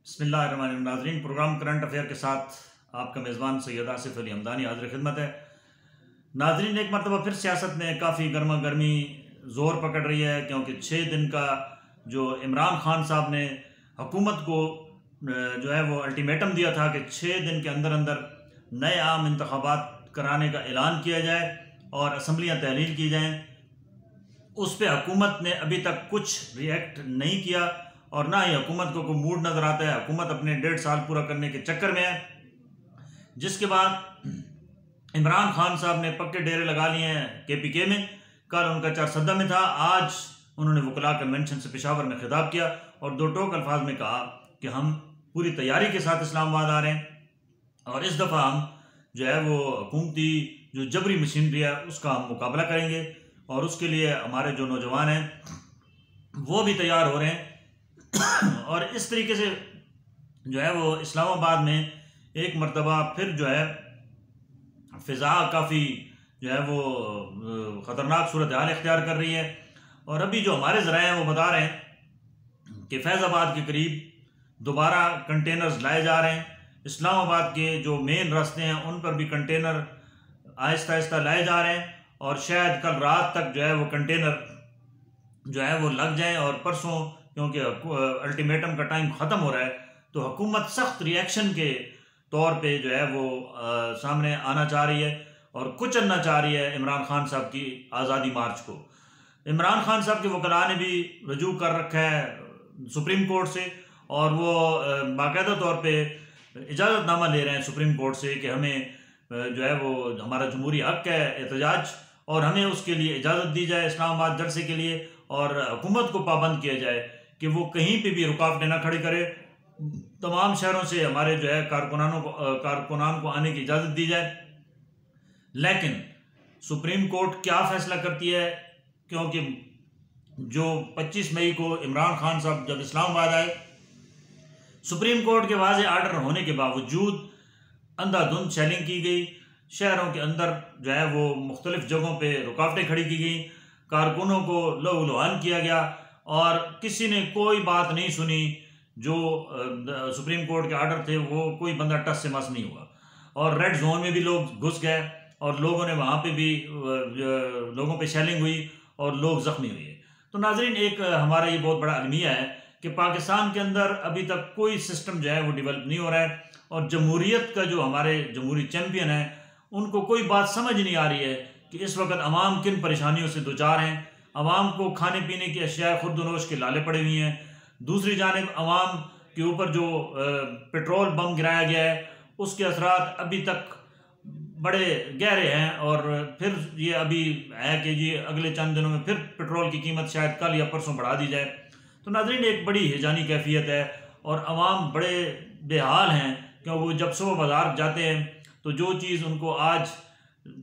बिस्मिल्लाहिर्रहमानिर्रहीम। नाज़रीन, programme current affair के साथ आपका मेज़बान सैयद आसिफ अली हमदानी हाज़िर खिदमत है। नाज़रीन, एक मरतबा फिर सियासत में काफ़ी गर्मा गर्मी ज़ोर पकड़ रही है, क्योंकि 6 दिन का जो इमरान खान साहब ने हुकूमत को जो है वो अल्टीमेटम दिया था कि 6 दिन के अंदर अंदर नए आम इंतखाबात कराने का ऐलान किया जाए और असम्बलियाँ तहलील की जाएँ, उस पर हुकूमत ने अभी तक कुछ रिएक्ट नहीं किया और ना ही हुकूमत को कोई मूड नज़र आता है। हुकूमत अपने 1.5 साल पूरा करने के चक्कर में है, जिसके बाद इमरान खान साहब ने पक्के डेरे लगा लिए हैं KPK में। कल उनका चारसद्दा में था, आज उन्होंने वकला कन्वेंशन से पेशावर में खिताब किया और दो टोक अल्फाज में कहा कि हम पूरी तैयारी के साथ इस्लामाबाद आ रहे हैं और इस दफ़ा हम जो है वो हुकूमती जो जबरी मशीनरी है उसका हम मुकाबला करेंगे और उसके लिए हमारे जो नौजवान हैं वो भी तैयार हो रहे हैं। और इस तरीके से जो है वो इस्लामाबाद में एक मरतबा फिर जो है फ़िज़ा काफ़ी जो है वो ख़तरनाक सूरत हाल इख्तियार कर रही है। और अभी जो हमारे ज़राए हैं वो बता रहे हैं कि फैज़ाबाद के करीब दोबारा कंटेनर्स लाए जा रहे हैं। इस्लामाबाद के जो मेन रास्ते हैं उन पर भी कंटेनर आहिस्ता आहिस्ता लाए जा रहे हैं और शायद कल रात तक जो है वो कंटेनर जो है वो लग जाएं और परसों, क्योंकि अल्टीमेटम का टाइम ख़त्म हो रहा है, तो हुकूमत सख्त रिएक्शन के तौर पे जो है वो सामने आना चाह रही है और कुचलना चाह रही है इमरान खान साहब की आज़ादी मार्च को। इमरान खान साहब के वकला ने भी रजू कर रखा है सुप्रीम कोर्ट से और वो बाकायदा तौर पे इजाज़तनामा ले रहे हैं सुप्रीम कोर्ट से कि हमें जो है वो हमारा जमहूरी हक है एहतजाज और हमें उसके लिए इजाज़त दी जाए इस्लामाबाद जलसे के लिए, और हुकूमत को पाबंद किया जाए कि वो कहीं पे भी रुकावटें ना खड़ी करे। तमाम शहरों से हमारे जो है कारकुनान को आने की इजाज़त दी जाए। लेकिन सुप्रीम कोर्ट क्या फ़ैसला करती है, क्योंकि जो 25 मई को इमरान खान साहब जब इस्लामाबाद आए, सुप्रीम कोर्ट के वाज़ेह आर्डर होने के बावजूद अंधाधुंध शेलिंग की गई, शहरों के अंदर जो है वो मुख्तलिफ जगहों पे रुकावटें खड़ी की गई, कारकुनों को लहू-लुहान किया गया और किसी ने कोई बात नहीं सुनी। जो सुप्रीम कोर्ट के आर्डर थे वो कोई बंदा टस से मस नहीं हुआ और रेड जोन में भी लोग घुस गए और लोगों ने वहाँ पे भी लोगों पे शेलिंग हुई और लोग ज़ख्मी हुए। तो नाज़रीन, एक हमारा ये बहुत बड़ा अलमिया है कि पाकिस्तान के अंदर अभी तक कोई सिस्टम जो है वो डेवलप नहीं हो रहा है और जमहूरियत का जो हमारे जमहूरी चैम्पियन है उनको कोई बात समझ नहीं आ रही है कि इस वक्त अवाम किन परेशानियों से दुचार हैं। अवाम को खाने पीने की अशिया खुर्दनोश के लाले पड़े हुए हैं। दूसरी जानिब अवाम के ऊपर जो पेट्रोल बम गिराया गया है उसके असरात अभी तक बड़े गहरे हैं और फिर ये अभी है कि जी अगले चंद दिनों में फिर पेट्रोल की कीमत शायद कल या परसों बढ़ा दी जाए। तो नाज़रीन, एक बड़ी हिजानी कैफियत है और अवाम बड़े बेहाल हैं, क्योंकि वो जब सुबह बाज़ार जाते हैं तो जो चीज़ उनको आज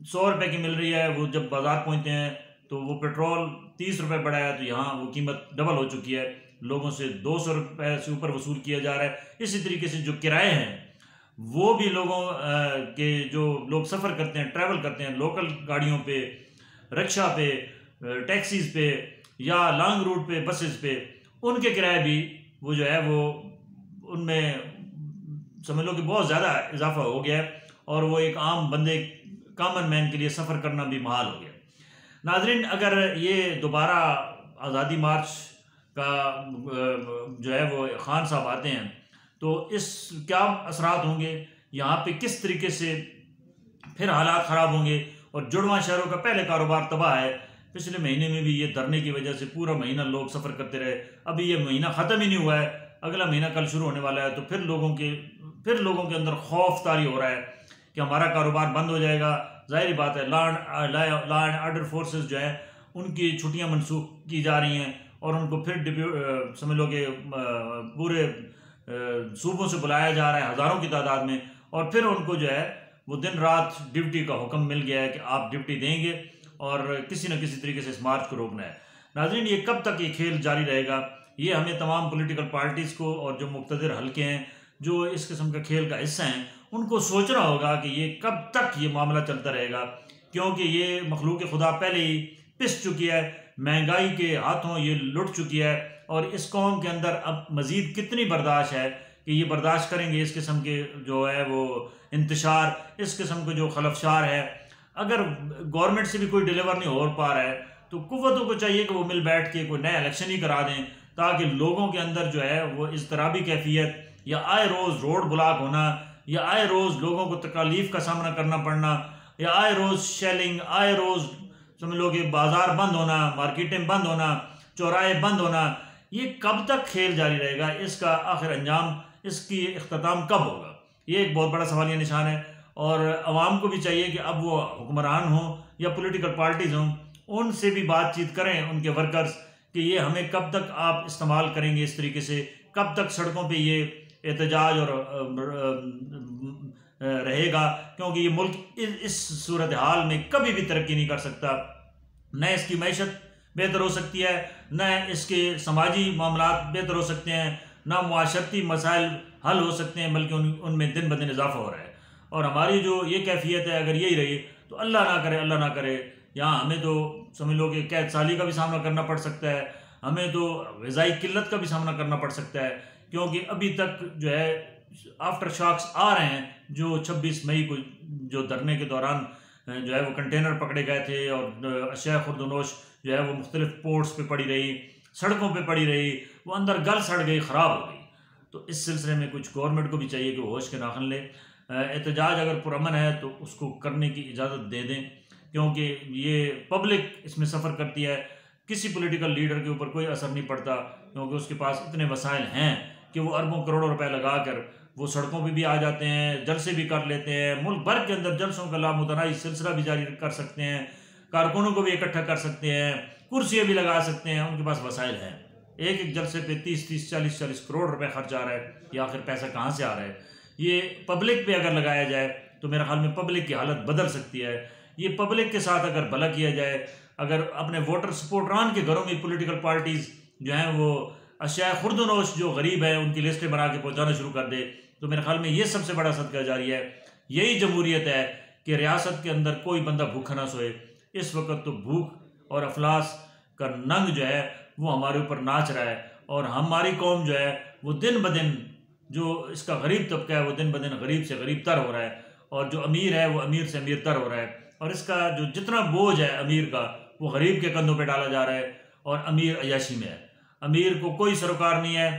100 रुपये की मिल रही है वो जब बाज़ार पहुँचते हैं तो वो पेट्रोल 30 रुपये बढ़ा है, तो यहाँ वो कीमत डबल हो चुकी है। लोगों से 200 रुपये से ऊपर वसूल किया जा रहा है। इसी तरीके से जो किराए हैं वो भी लोगों के जो लोग सफ़र करते हैं, ट्रैवल करते हैं लोकल गाड़ियों पे, रिक्शा पे, टैक्सीज़ पे या लॉन्ग रूट पे, बसेस पे, उनके किराए भी वो जो है वो उनमें समझ लो कि बहुत ज़्यादा इजाफा हो गया है और वो एक आम बंदे कॉमन मैन के लिए सफ़र करना भी महाल हो गया। नाज़रीन, अगर ये दोबारा आज़ादी मार्च का जो है वो खान साहब आते हैं तो इस क्या असरात होंगे, यहाँ पे किस तरीके से फिर हालात ख़राब होंगे। और जुड़वां शहरों का पहले कारोबार तबाह है। पिछले महीने में भी ये धरने की वजह से पूरा महीना लोग सफ़र करते रहे। अभी ये महीना ख़त्म ही नहीं हुआ है, अगला महीना कल शुरू होने वाला है, तो फिर लोगों के अंदर खौफ तारी हो रहा है कि हमारा कारोबार बंद हो जाएगा। ज़ाहिर बात है, लॉ एंड आर्डर फोर्सेस जो है उनकी छुट्टियां मनसूख की जा रही हैं और उनको फिर समझ लो कि पूरे सूबों से बुलाया जा रहा है हज़ारों की तादाद में, और फिर उनको जो है वो दिन रात ड्यूटी का हुक्म मिल गया है कि आप ड्यूटी देंगे और किसी न किसी तरीके से इस मार्च को रोकना है। नाज़रीन, ये कब तक ये खेल जारी रहेगा, ये हमें तमाम पॉलिटिकल पार्टीज़ को और जो मुक़्तदिर हल्के हैं जो इस किस्म का खेल का हिस्सा हैं उनको सोचना होगा कि ये कब तक ये मामला चलता रहेगा, क्योंकि ये मखलूक खुदा पहले ही पिस चुकी है, महंगाई के हाथों ये लुट चुकी है और इस कौम के अंदर अब मज़ीद कितनी बर्दाश्त है कि ये बर्दाश्त करेंगे इस किस्म के जो है वो इंतशार, इस किस्म के जो खलफशार है। अगर गवर्नमेंट से भी कोई डिलीवर नहीं हो पा रहा है तो कुव्वतों को चाहिए कि वो मिल बैठ के कोई नया इलेक्शन ही करा दें, ताकि लोगों के अंदर जो है वो इज़्तिराबी कैफियत या आए रोज़ रोड ब्लॉक होना, या आए रोज़ लोगों को तकालीफ का सामना करना पड़ना, या आए रोज़ शेलिंग, आए रोज़ समझ लो कि बाजार बंद होना, मार्केटें बंद होना, चौराहे बंद होना, ये कब तक खेल जारी रहेगा? इसका आखिर अंजाम, इसकी इख्तिताम कब होगा? ये एक बहुत बड़ा सवालिया निशान है। और अवाम को भी चाहिए कि अब वो हुक्मरान हों या पॉलिटिकल पार्टीज़ हों, उनसे भी बातचीत करें, उनके वर्कर्स, कि ये हमें कब तक आप इस्तेमाल करेंगे इस तरीके से, कब तक सड़कों पे ये एहतजाज और रहेगा, क्योंकि ये मुल्क इस सूरत हाल में कभी भी तरक्की नहीं कर सकता। न इसकी मैशत बेहतर हो सकती है, न इसके समाजी मामलात बेहतर हो सकते हैं, न मुआशरती मसाइल हल हो सकते हैं, बल्कि उनमें दिन ब दिन इजाफा हो रहा है। और हमारी जो ये कैफियत है, अगर यही रही तो अल्लाह ना करे, अल्लाह ना करे, यहाँ हमें तो समझ लो कि कैद साली का भी सामना करना पड़ सकता है, हमें तो ग़िज़ाई किल्लत का भी सामना करना पड़ सकता है, क्योंकि अभी तक जो है आफ्टर शॉक्स आ रहे हैं। जो 26 मई को जो धरने के दौरान जो है वो कंटेनर पकड़े गए थे और अशिया खुर्दनोश जो है वो मुख्तलिफ पोर्ट्स पे पड़ी रही, सड़कों पे पड़ी रही, वो अंदर गल सड़ गई, ख़राब हो गई। तो इस सिलसिले में कुछ गवर्नमेंट को भी चाहिए कि वो होश के नाखन ले। एहतजाज अगर पुरअमन है तो उसको करने की इजाज़त दे दें, क्योंकि ये पब्लिक इसमें सफ़र करती है, किसी पॉलिटिकल लीडर के ऊपर कोई असर नहीं पड़ता, क्योंकि उसके पास इतने वसाइल हैं कि वो अरबों करोड़ों रुपए लगा कर वो सड़कों पे भी आ जाते हैं, जलसे भी कर लेते हैं, मुल्क भर के अंदर जलसों का लामुतनाही सिलसिला भी जारी कर सकते हैं, कारकुनों को भी इकट्ठा कर सकते हैं, कुर्सियाँ भी लगा सकते हैं, उनके पास वसाइल हैं। एक एक जलसे पे 30-30, 40-40 करोड़ रुपए खर्च आ रहा है, या आखिर पैसा कहाँ से आ रहा है? ये पब्लिक पे अगर लगाया जाए तो मेरे ख्याल में पब्लिक की हालत बदल सकती है। ये पब्लिक के साथ अगर भला किया जाए, अगर अपने वोटर सपोर्टरान के घरों में पॉलिटिकल पार्टीज़ जो हैं वो अशिया खुर्दनोश जो गरीब है उनकी लिस्टें बना के पहुँचाना शुरू कर दे, तो मेरे ख्याल में ये सबसे बड़ा सदका जारी है। यही जमहूरियत है कि रियासत के अंदर कोई बंदा भूखा ना सोए। इस वक्त तो भूख और अफलास का नंग जो है वो हमारे ऊपर नाच रहा है, और हमारी कौम जो है वो दिन ब दिन, जो इसका गरीब तबका है वो दिन ब दिन गरीब से गरीब तर हो रहा है, और जो अमीर है वो अमीर से अमीर तर हो रहा है, और इसका जो जितना बोझ है अमीर का वो गरीब के कंधों पे डाला जा रहा है, और अमीर अय्याशी में है। अमीर को कोई सरोकार नहीं है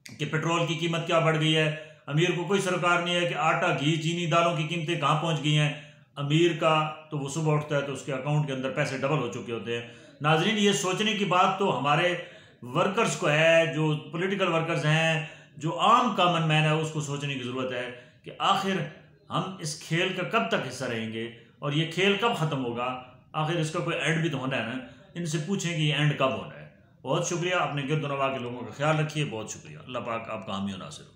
कि पेट्रोल की कीमत क्या बढ़ गई है, अमीर को कोई सरोकार नहीं है कि आटा, घी, चीनी, दालों की कीमतें कहाँ पहुँच गई हैं। अमीर का तो वो सुबह उठता है तो उसके अकाउंट के अंदर पैसे डबल हो चुके होते हैं। नाजरीन, ये सोचने की बात तो हमारे वर्कर्स को है, जो पॉलिटिकल वर्कर्स हैं, जो आम कॉमन मैन है, उसको सोचने की ज़रूरत है कि आखिर हम इस खेल का कब तक हिस्सा रहेंगे और ये खेल कब ख़त्म होगा। आखिर इसका कोई एंड भी तो होना है ना। इनसे पूछें कि ये एंड कब होना है। बहुत शुक्रिया। अपने गिरद नवाह के लोगों का ख्याल रखिए। बहुत शुक्रिया। अल्लाह पाक आपका हामी और नासिर हो।